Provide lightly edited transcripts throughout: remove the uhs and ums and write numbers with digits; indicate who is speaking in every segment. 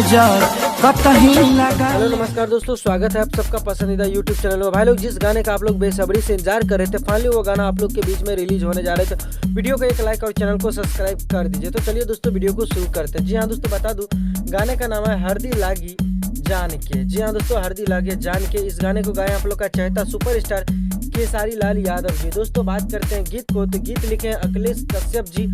Speaker 1: नजर कतही लगा।
Speaker 2: हेलो नमस्कार दोस्तों, स्वागत है आप सबका पसंदीदा यूट्यूब चैनल में। भाई लोग, जिस गाने का आप लोग बेसब्री से इंतजार कर रहे थे, फाइनली वो गाना आप लोग के बीच में रिलीज होने जा रहे थे। वीडियो को एक लाइक और चैनल को सब्सक्राइब कर दीजिए। तो चलिए दोस्तों, वीडियो को शुरू करते हैं। जी हाँ दोस्तों, बता दूं गाने का नाम है हरदी लागी जान के। जी हाँ दोस्तों, हरदी लागे जान के। इस गाने को गाए आप लोग का चहेता सुपरस्टार केसारी लाल यादव जी। दोस्तों बात करते हैं गीत को, तो गीत लिखे हैं अखिलेश कश्यप जी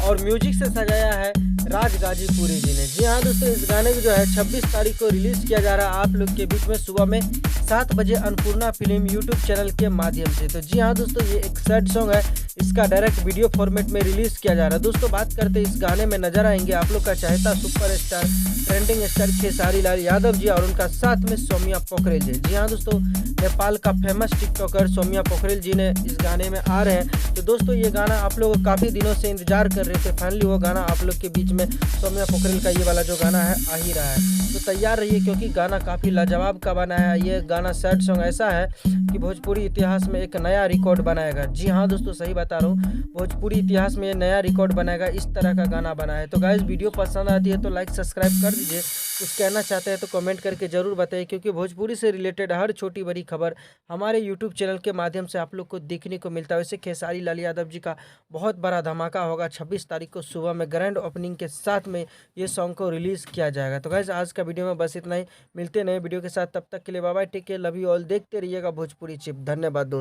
Speaker 2: और म्यूजिक से सजाया है राज गाजीपुरी जी ने। जी हाँ दोस्तों, इस गाने को जो है 26 तारीख को रिलीज किया जा रहा है आप लोग के बीच में सुबह में 7 बजे अन्नपूर्णा फिल्म यूट्यूब चैनल के माध्यम से। तो जी हाँ दोस्तों, ये एक सैड सॉन्ग है, इसका डायरेक्ट वीडियो फॉर्मेट में रिलीज किया जा रहा है। दोस्तों बात करते हैं इस गाने में नजर आएंगे आप लोग का चाहता superstar trending star Khesari Lal Yadav ji और उनका साथ में सौम्या पोखरेल जी। जी हाँ दोस्तों, नेपाल का फेमस टिकटॉकर सौम्या पोखरेल जी ने इस गाने में आ रहे हैं। तो दोस्तों ये गाना आप लोग काफ़ी दिनों से इंतजार कर रहे थे, फाइनली वो गाना आप लोग के बीच में सौम्या पोखरेल का ये वाला जो गाना है आ ही रहा है। तो तैयार रहिए क्योंकि गाना काफ़ी लाजवाब का बना है। ये गाना सैड सॉन्ग ऐसा है कि भोजपुरी इतिहास में एक नया रिकॉर्ड बनाएगा। जी हाँ दोस्तों, सही बता रहा हूँ, भोजपुरी इतिहास में ये नया रिकॉर्ड बनाएगा। इस तरह का गाना बना है। तो गाइस, वीडियो पसंद आती है तो लाइक सब्सक्राइब कर दीजिए। कुछ कहना चाहते हैं तो कमेंट करके ज़रूर बताइए, क्योंकि भोजपुरी से रिलेटेड हर छोटी बड़ी खबर हमारे यूट्यूब चैनल के माध्यम से आप लोग को देखने को मिलता है। वैसे खेसारी लाल यादव जी का बहुत बड़ा धमाका होगा। 26 तारीख को सुबह में ग्रैंड ओपनिंग के साथ में ये सॉन्ग को रिलीज़ किया जाएगा। तो गाइस, आज का वीडियो में बस इतना ही। मिलते नए वीडियो के साथ, तब तक के लिए bye bye, take care, love you all. देखते रहिएगा भोजपुरी चिप। धन्यवाद दोस्तों।